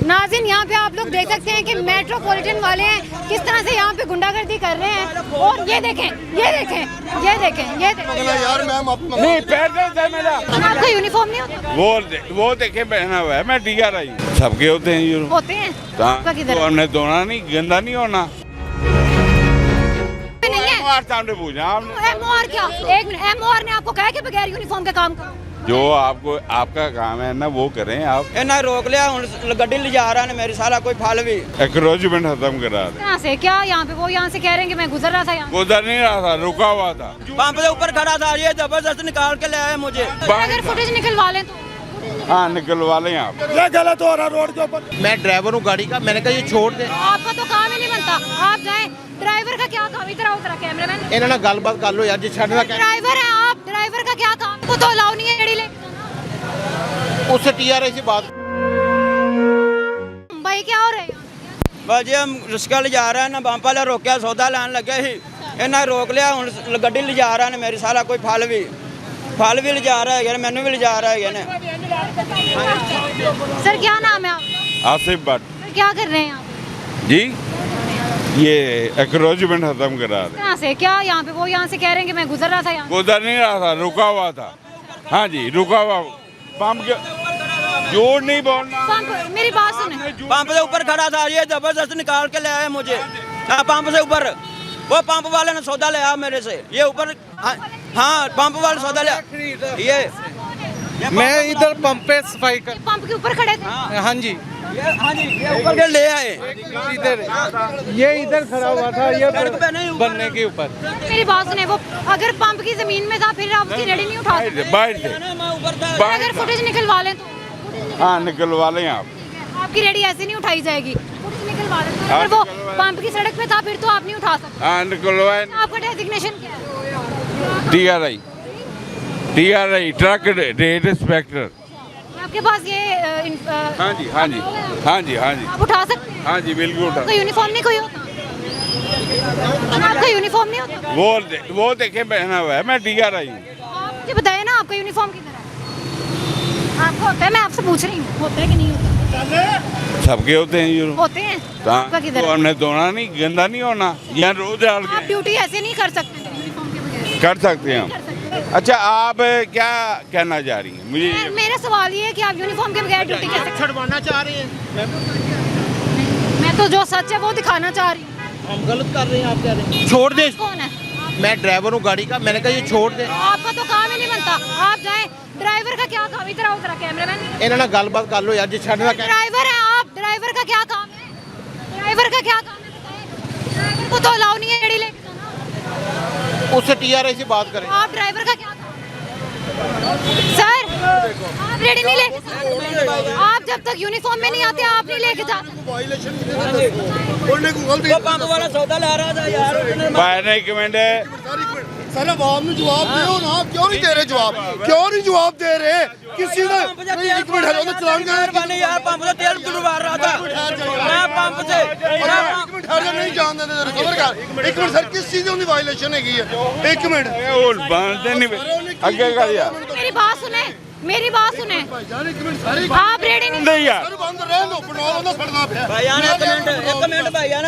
नाज़रीन, यहाँ पे आप लोग देख सकते हैं कि मेट्रोपॉलिटन वाले हैं किस तरह से यहाँ पे गुंडागर्दी कर रहे हैं। और ये देखें, ये देखें, ये देखें, ये देखें। यार मैम नहीं पैर दर्द है मेरा। आपका यूनिफॉर्म नहीं होता? वो देखे पहना हुआ है, मैं DRI सबके होते हैं यूनिफॉर्म। होते हैं आपका किधर? तो हमने धोना नहीं, गंदा नहीं होना। नहीं है सामने पूछा आपने, MOR क्या? एक मिनट, MOR ने आपको कहा कि बगैर यूनिफॉर्म के काम करो? जो आपको आपका काम है ना वो करें आप। इन्हें रोक लिया, गड्डी ले जा रहा है मेरे साला कोई फल भी एक्रोचमेंट खत्म करा दे। यहाँ से क्या? यहाँ पे वो यहाँ से कह रहे हैं कि मैं गुजर रहा था यहाँ। गुजर नहीं रहा था, रुका हुआ था। पंप के ऊपर खड़ा था, ये जबरदस्त निकाल के ले आए मुझे। अगर फुटेज निकलवा लें तो? हाँ निकलवा लें आप। ये गलत हो रहा रोड के ऊपर। मैं ड्राइवर हूँ गाड़ी का, मैंने कहा ये छोड़ दे। आपका तो काम ही नहीं बनता, आप जाएं। ड्राइवर का क्या काम? इधर आओ जरा कैमरामैन। इन्होंने ना गलबात कर लो यार, जी छड़ना ड्राइवर है आप, ड्राइवर का क्या काम? वो तो अलाउ नहीं है गाड़ी ले। उससे TRI से बात। भाई क्या हो रहा है? बस जी हम रिक्शा ले जा रहे हैं ना, पंप वाला रोकया, सौदा लान लगे ही इन्हें रोक लिया, गड्डी ले जा रहा है मेरे साला कोई फल भी ले जा रहा है, मैनू भी ले जा रहा है। सर क्या नाम है आप? आसिफ भट्ट सर, क्या कर रहे हैं आप? जी, ये एक्रोचमेंट खत्म करा दे। यहाँ से क्या? यहाँ पे वो यहाँ से कह रहे हैं कि मैं गुजर रहा था यहाँ। गुजर नहीं रहा था, रुका हुआ था। हाँ जी, रुका हुआ। पंप के जोर नहीं बोलना। पंप, मेरी बात सुने। पंप से ऊपर खड़ा था, ये जबरदस्त निकाल के ले आए मुझे। पंप से ऊपर वो पंप वाले ने सौदा लिया मेरे से, ये ऊपर। हाँ पंप वाले सौदा लिया। ये मैं इधर पंप पे सफाई कर। पंप के ऊपर खड़े थे? हाँ जी, ये ऊपर के ले आए। इधर ये इधर खड़ा हुआ था, ये बनने के ऊपर। मेरी बात सुने, वो अगर पंप की जमीन में था फिर आप उसकी रेडी नहीं उठा सकते? बाहर से अगर फुटेज निकलवा लें तो? हाँ निकलवा लें आप। आपकी रेडी ऐसे नहीं उठाई जाएगी, फुटेज निकलवा लें तो। अगर वो पंप की सड़क पे था फिर तो आप नहीं उठा सकते। हाँ निकलवाए। आपका डेजिग्नेशन क्या है? DRI truck rate inspector. आपके पास ये हाँ जी, हाँ जी, हाँ जी, हाँ जी, आप उठा सकते हैं? हाँ जी बिल्कुल उठा। आपका यूनिफॉर्म नहीं कोई होता? आपका यूनिफॉर्म नहीं होता? वो देखे पहना हुआ है, मैं DRI हूँ। आप मुझे बताइए ना, आपका यूनिफॉर्म किधर है? आपका होता है? मैं आपसे पूछ रही हूँ, होता है कि नहीं होता? सबके होते हैं यूनिफॉर्म। होते हैं आपका किधर तो है? हमने धोना नहीं, गंदा नहीं होना। यहाँ रोज डाल आप के ड्यूटी ऐसे नहीं कर सकते यूनिफॉर्म के बगैर। कर सकते हैं हम। अच्छा आप क्या कहना चाह रही हैं मुझे? मेरा सवाल ये है कि आप यूनिफॉर्म के बगैर ड्यूटी कैसे? छड़वाना चाह रहे हैं। मैं तो जो सच है वो दिखाना चाह रही हूँ। हम गलत कर रहे हैं, आप कह रहे हैं छोड़ दे। कौन है? मैं ड्राइवर हूँ गाड़ी का, मैंने कहा ये छोड़ दे। आपका तो काम ही नहीं बनता, आप जाएं। ड्राइवर का क्या काम? इधर आओ जरा कैमरामैन। इन्होंने ना गलबात कर लो यार, जी छड़ना ड्राइवर है आप, ड्राइवर का क्या काम है? ड्राइवर का क्या काम है? ड्राइवर को तो अलाउ नहीं है गाड़ी ले। उससे TRI से बात करें। आप ड्राइवर का क्या काम? सर आप रेडी नहीं ले, आप जब तक यूनिफॉर्म में नहीं आते आप नहीं लेके जाते। वो पंप वाला सौदा ला रहा था यार, बाहर एक मिनट है। सर आवाम ने जवाब दो ना, क्यों नहीं दे रहे जवाब? क्यों नहीं जवाब दे रहे? किसी ने एक मिनट है, चलान यार पंप से तेल डुलवा रहा था। मैं पंप से नहीं जान देते। एक मिनट सर, किस चीज़ की वायलेशन है? एक मिनट आगे कर यार। मेरी बात सुने, मेरी बात सुने। आप रेडी नहीं? यार बंद रहने दो, पेट्रोल ना सड़ना पे। भाईजान एक मिनट भाईजान।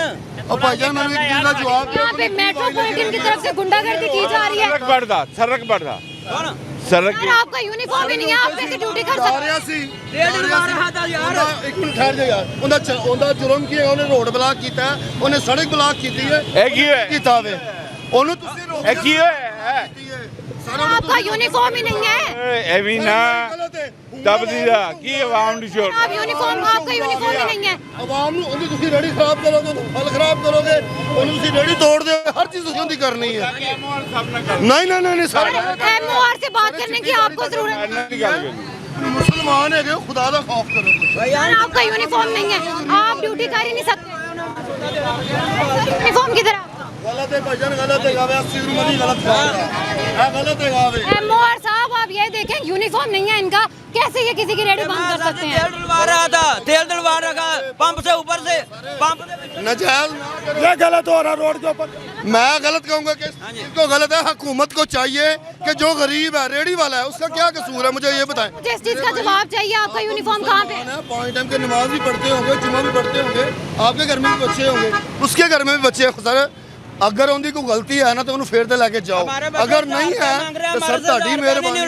और भाईजान मैंने एक चीज़ का जवाब यहाँ पे मेट्रोपॉलिटन की तरफ से गुंडागर्दी की जा रही है। सड़क बढ़ता सड़क सर आपका यूनिफॉर्म ही नहीं है, आप कैसे ड्यूटी कर सकते हैं? एक मिनट ठहर जा यार। ਉਹਦਾ जुर्म की है, ਉਹਨੇ रोड ब्लॉक किया है, ਉਹਨੇ सड़क ब्लॉक की है। ਇਹ ਕੀ ਹੋਇਆ? ਕੀਤਾ ਵੇ ਉਹਨੂੰ ਤੁਸੀਂ ਇਹ ਕੀ ਹੋਇਆ? आपका यूनिफॉर्म ही नहीं है। ਇਹ ਵੀ ਨਾ ਦਬਦੀ ਦਾ ਕੀ ਆਵਾਮ ਨੂੰ ਸ਼ੋਰ। आप यूनिफॉर्म, आपका यूनिफॉर्म ही नहीं है। ਆਵਾਮ ਨੂੰ ਉਹਦੀ ਤੁਸੀਂ ਰੇੜੀ ਖਰਾਬ ਕਰੋਗੇ, ਫਲ ਖਰਾਬ ਕਰੋਗੇ, ਉਹਨੂੰ ਤੁਸੀਂ ਰੇੜੀ ਤੋੜ ਦਿਓ, ਹਰ ਚੀਜ਼ ਤੁਸੀਂ ਉਹਦੀ ਕਰਨੀ ਹੈ। नहीं सर, MOR से बात करने की आपको जरूरत है। मुसलमान है, खुदा का खौफ करो। भाईजान आपका यूनिफॉर्म नहीं है, आप ड्यूटी कर ही नहीं सकते। यूनिफॉर्म किधर है? गलत है भाईजान, गलत है गावे, गलत है, गलत है गावे। MOR साहब आप ये देखें, यूनिफॉर्म नहीं है इनका, कैसे ये किसी की रेडी बंद कर सकते हैं? तेल डलवा रहा था, तेल डलवा रखा, पंप पंप से ऊपर से पंप नजायज ना करें। ये गलत हो रहा रोड के ऊपर। मैं गलत कहूंगा कि इनको गलत है। हुकूमत को चाहिए कि जो गरीब है, रेडी वाला है, उसका क्या कसूर है, मुझे ये बताएं। मुझे इस चीज का जवाब चाहिए। आपका यूनिफॉर्म कहाँ पे है? पाँच टाइम के नमाज भी पढ़ते होंगे, जुम्मा भी पढ़ते होंगे, आपके घर में भी बच्चे होंगे, उसके घर में भी बच्चे हैं। सर अगर उनकी कोई गलती है ना तो उन्हें फेर दे लेके जाओ, अगर नहीं है तो सर ताड़ी मेहरबानी।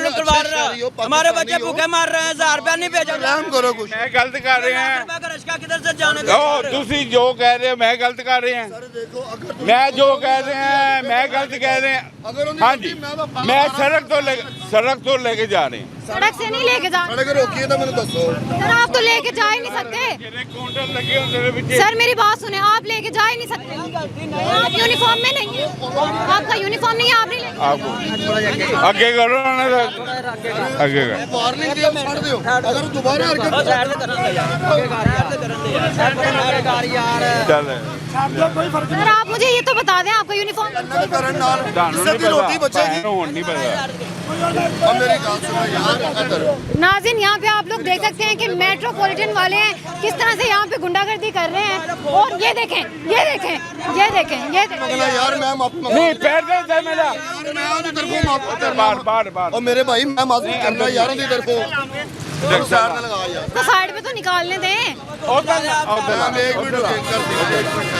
हमारे बच्चे भूखे मार रहे हैं, 1000 रुपया नहीं भेजा। रहम करो कुछ। मैं गलत कर रहे हैं किधर से जाने ਤੁਸੀਂ ਜੋ ਕਹਿ ਰਹੇ ਹੋ मैं गलत कर रहे हैं देखो अगर मैं जो कह रहे हैं मैं गलत कह रहे हैं अगर उनकी हाँ गलती जी मैं तो मैं सड़क तो लेके जा रहे हैं सड़क से नहीं लेके जा। सड़क रोकिए तो मैंने दसो। सर आप तो लेके जा ही नहीं सकते। ਜਿਹੜੇ ਕਾਊਂਟਰ ਲੱਗੇ ਹੁੰਦੇ ਨੇ ਪਿੱਛੇ सर मेरी बात सुने, आप लेके जा ही नहीं सकते। आप यूनिफॉर्म में नहीं है, आपका यूनिफॉर्म नहीं है, आप नहीं लेके। आपको ਅੱਗੇ ਕਰੋ ਨਾ ਅੱਗੇ ਕਰ वार्निंग दियो, छोड़ दियो। अगर दोबारा हरकत ਚੱਲ सर आप मुझे ये तो बता दें, आपका यूनिफॉर्म। ਕਰਨ ਨਾਲ ਤੁਹਾਨੂੰ ਕਿਸੇ ਨਹੀਂ ਦੀ ਰੋਟੀ ਪਤਾ ਬਚੇਗੀ। ਹੁਣ ਨਹੀਂ ਪਤਾ अब मेरी बात सुनो यार, अगर नाज़रीन यहाँ पे आप लोग देख सकते हैं कि मेट्रोपॉलिटन वाले हैं किस तरह से यहाँ पे गुंडागर्दी कर रहे हैं। और ये देखें, ये देखें, ये देखें, ये देखें। अगला यार मैं माफी ਨਹੀਂ ਪੈਰ ਦੇ ਦੇ ਮੇਰਾ मैं उनकी तरफों माफी करना। ਬਾਰ ਬਾਰ ਬਾਰ और मेरे भाई मैं माफी करना यार उनकी तरफों। साइड में लगा यार। तो साइड पे तो निकालने दें। मैं एक मिनट वेट कर दिया, एक मिनट।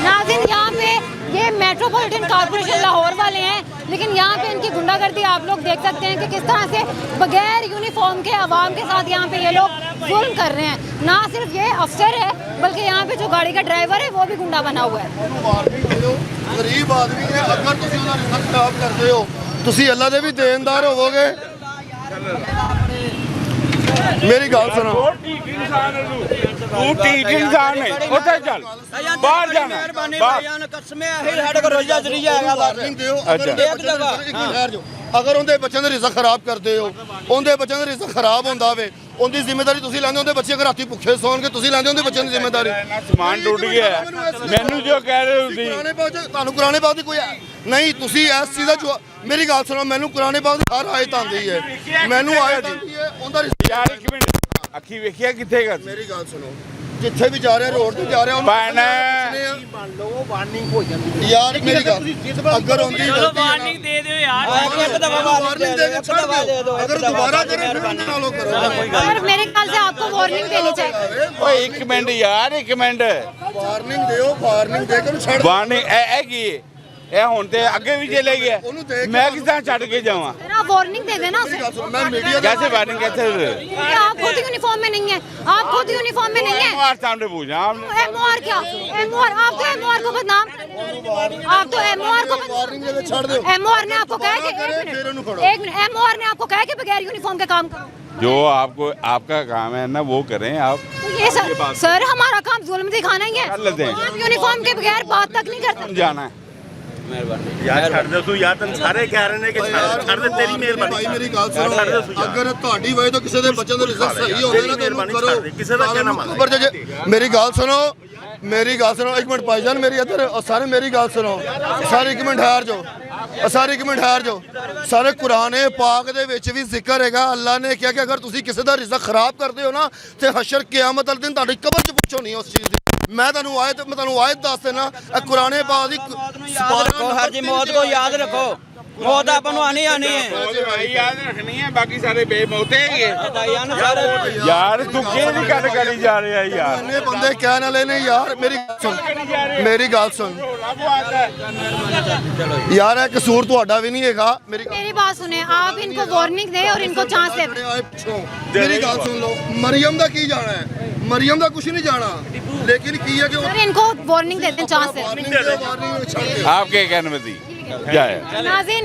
नाज़रीन यहाँ पे ये मेट्रोपॉलिटन कॉर्पोरेशन लाहौर वाले हैं, लेकिन यहाँ पे इनकी गुंडागर्दी आप लोग देख सकते हैं कि किस तरह से बगैर यूनिफॉर्म के आवाम के साथ यहाँ पे ये लोग जुल्म कर रहे हैं। ना सिर्फ ये अफसर है बल्कि यहाँ पे जो गाड़ी का ड्राइवर है वो भी गुंडा बना हुआ है। गरीब आदमी है, अगर ਤੁਸੀਂ ਉਹਨਾਂ ਦੀ ਸਖਤ ਖਰਾਬ ਕਰਦੇ ਹੋ ਤੁਸੀਂ ਅੱਲਾ ਦੇ ਵੀ ਦੇਣਦਾਰ ਹੋਵੋਗੇ। ਮੇਰੀ ਗੱਲ ਸੁਣੋ। ਉਹ ਠੀਕ ਇਨਸਾਨ ਹੈ ਤੂੰ ਠੀਕ ਇਨਸਾਨ ਹੈ ਉੱਥੇ ਚੱਲ ਬਾਹਰ ਜਾਣਾ ਬਾਹਰ ਕਸਮੇ ਆਹੀ ਸਾਡੇ ਕੋਲ ਰੋਜ਼ਾ ਜਰੀਆ ਹੈਗਾ ਵਾਰਨਿੰਗ ਦਿਓ। ਅਗਰ ਉਹਦੇ ਬੱਚਿਆਂ ਦਾ ਠਹਿਰ ਜਾਓ, ਅਗਰ ਉਹਦੇ ਬੱਚਿਆਂ ਦਾ ਰਿਜ਼ਕ ਖਰਾਬ ਕਰਦੇ ਹੋ, ਉਹਦੇ ਬੱਚਿਆਂ ਦਾ ਰਿਜ਼ਕ ਖਰਾਬ ਹੁੰਦਾ ਵੇ, ਉਹਦੀ ਜ਼ਿੰਮੇਵਾਰੀ ਤੁਸੀਂ ਲੈਂਦੇ ਹੋ। ਉਹਦੇ ਬੱਚੇ ਅਗਰ ਰਾਤੀ ਭੁੱਖੇ ਸੌਣਗੇ ਤੁਸੀਂ ਲੈਂਦੇ ਹੋ ਉਹਦੇ ਬੱਚਿਆਂ ਦੀ ਜ਼ਿੰਮੇਵਾਰੀ। ਸਮਾਨ ਟੁੱਟ ਗਿਆ ਮੈਨੂੰ ਜੋ ਕਹਿ ਰਹੇ ਹੋ ਤੁਸੀਂ ਕੁਰਾਨੇ ਪਾਕ ਤੁਹਾਨੂੰ ਕੁਰਾਨੇ ਪਾਕ ਦੀ ਕੋਈ ਨਹੀਂ, ਤੁਸੀਂ ਇਸ ਚੀਜ਼ ਦਾ ਜੋ ਮੇਰੀ ਗੱਲ ਸੁਣੋ, ਮੈਨੂੰ ਕੁਰਾਨੇ ਪਾਕ ਦੀ ਹਰ ਆਇਤ ਆਉਂਦੀ ਹੈ, ਮੈਨੂੰ ਆਇਤ ਆਉਂਦੀ ਹੈ ਉਹਦਾ ਯਾਰ ਇੱਕ ਮਿੰਟ ਅੱਖੀ ਵੇਖਿਆ ਕਿੱਥੇ ਗਾ ਮੇਰੀ ਗੱਲ ਸੁਣੋ, ਜਿੱਥੇ ਵੀ ਜਾ ਰਿਹਾ ਰੋਡ ਤੇ ਜਾ ਰਿਹਾ ਉਹਨੂੰ ਭੈਣ वार्निंग हो जाती ਯਾਰ ਮੇਰੀ ਗੱਲ ਅਗਰ ਉਹਦੀ ਵਾਰਨਿੰਗ ਦੇ ਦਿਓ ਯਾਰ ਇੱਕ ਦਫਾ ਵਾਰਨਿੰਗ ਦੇ ਕੇ ਛੱਡ ਦਿਓ। ਅगर ਦੁਬਾਰਾ ਕਰੇ ਫਿਰ ਉਹਦੇ ਨਾਲੋਂ ਕਰੋ। और मेरे ख्याल से आपको वार्निंग देनी चाहिए। ਓਏ ਇੱਕ ਮਿੰਟ ਯਾਰ ਇੱਕ ਮਿੰਟ ਵਾਰਨਿੰਗ ਦਿਓ, ਵਾਰਨਿੰਗ ਦੇ ਕੇ ਉਹਨੂੰ ਛੱਡ ਦਿਓ। ਬਾਣੀ ਇਹ ਕੀ ਹੈ? ਇਹ ਹੁਣ ਤੇ ਅੱਗੇ ਵੀ ਚਲੇ ਗਿਆ ਉਹਨੂੰ ਦੇਖ ਕੇ ਮੈਂ ਕਿਸ ਤਰ੍ਹਾਂ ਛੱਡ ਕੇ ਜਾਵਾਂ सर आप वार्निंग दे देना उसे। ਮੇਰੀ ਗੱਲ ਸੁਣੋ, ਮੈਂ ਮੀਡੀਆ ਦਾ कैसे वार्निंग कैसे क्योंकि आप खुद यूनिफॉर्म में नहीं है, आप खुद यूनिफॉर्म में नहीं है। हमारे सामने पूछा आपने एमओआर क्या? एमओआर आप तो एमओआर को बदनाम कर रहे हैं। आप तो एमओआर को ਵਾਰਨਿੰग ਦੇ ਕੇ ਛੱਡ ਦਿਓ। एमओआर ने आपको कहा कि फिर उन्हें पढ़ो। एक मिनट एमओआर ने आपको कहा कि बगैर यूनिफॉर्म के काम करो। जो आपको आपका काम है ना वो करें आप तो ये सर हमारा काम जुल्म दिखाना ही है। कर लेते हैं। आप यूनिफॉर्म के बगैर बात तक नहीं करते। जाना है यार छड़ दे तू यार तन सारे कह रहे ने कि छड़ दे तेरी ਭਾਈ मेहरबानी ਮੇਰੀ ਗੱਲ ਸੁਣੋ, ਅਗਰ ਤੁਹਾਡੀ ਵਜ੍ਹਾ ਤੋਂ ਕਿਸੇ ਦੇ ਬੱਚਿਆਂ ਦਾ ਰਿਜ਼ਲਟ ਸਹੀ ਹੋ ਗਿਆ ਨਾ ਤਾਂ ਉਹਨੂੰ ਕਰੋ। ਕਿਸੇ ਦਾ ਕਹਿਣਾ ਮੰਨ ਉੱਪਰ ਜੇ ਮੇਰੀ ਗੱਲ ਸੁਣੋ, ਮੇਰੀ ਗੱਲ ਸੁਣੋ ਇੱਕ ਮਿੰਟ ਭਾਈਜਾਨ ਮੇਰੀ ਇੱਧਰ ਸਾਰੇ ਮੇਰੀ ਗੱਲ ਸੁਣੋ ਸਾਰੇ ਇੱਕ ਮਿੰਟ ਠਹਿਰ ਜਾਓ ਸਾਰੇ ਇੱਕ ਮਿੰਟ ਠਹਿਰ ਜਾਓ ਸਾਰੇ ਕੁਰਾਨੇ ਪਾਕ ਦੇ ਵਿੱਚ ਵੀ ਜ਼ਿਕਰ ਹੈਗਾ ਅੱਲਾ ਨੇ ਕਿਹਾ ਕਿ ਅਗਰ ਤੁਸੀਂ ਕਿਸੇ ਦਾ ਰਿਜ਼ਕ ਖਰਾਬ ਕਰਦੇ ਹੋ ਨਾ ਤੇ ਹਸ਼ਰ ਕਿਆਮਤ ਵਾਲੇ ਦਿਨ ਤੁਹਾਡੀ ਕਬਰ 'ਚ ਪੁੱਛੋ ਨਹੀਂ ਉਸ ਚੀਜ਼ ਦੀ ਮੈਂ ਤੁਹਾਨੂੰ ਆਇਤ ਦੱਸ ਦੇਣਾ ਇਹ ਕੁਰਾਨੇ ਪਾਕ ਦੀ याद रखो हर जी मौत को याद रखो मौत अपन को आनी आनी है भाई याद रखनी है बाकी सारे बेमौते हैं भाईया ने सारे यार तू ਕਿਹਦੀ ਗੱਲ ਕਰੀ ਜਾ ਰਿਹਾ ਯਾਰ ਇੰਨੇ ਬੰਦੇ ਕਹਿਣ ਵਾਲੇ ਨੇ ਯਾਰ ਮੇਰੀ ਗੱਲ ਸੁਣ ਮੇਰੀ ਗੱਲ ਸੁਣ यार है कसूर ਤੁਹਾਡਾ ਵੀ ਨਹੀਂ ਹੈਗਾ मेरी बात सुने, आप इनको वार्निंग दें और इनको चांस दें। मेरी गल सुन लो मरियम ਦਾ ਕੀ ਜਾਣਾ ਹੈ मरियम ਦਾ ਕੁਝ ਨਹੀਂ ਜਾਣਾ लेकिन ਕੀ ਹੈ ਕਿ सर इनको वार्निंग देते हैं, चांस दें। वार्निंग छड़ दे आपके कहने में थी जाए नाज़रीन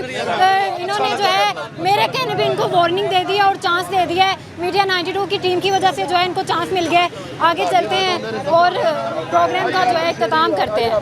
इन्होंने जो है मेरे कहने पे इनको वार्निंग दे दी है और चांस दे दिया है। मीडिया 92 की टीम की वजह से जो है इनको चांस मिल गया है। आगे चलते हैं और प्रोग्राम का जो है इख्तिताम करते हैं।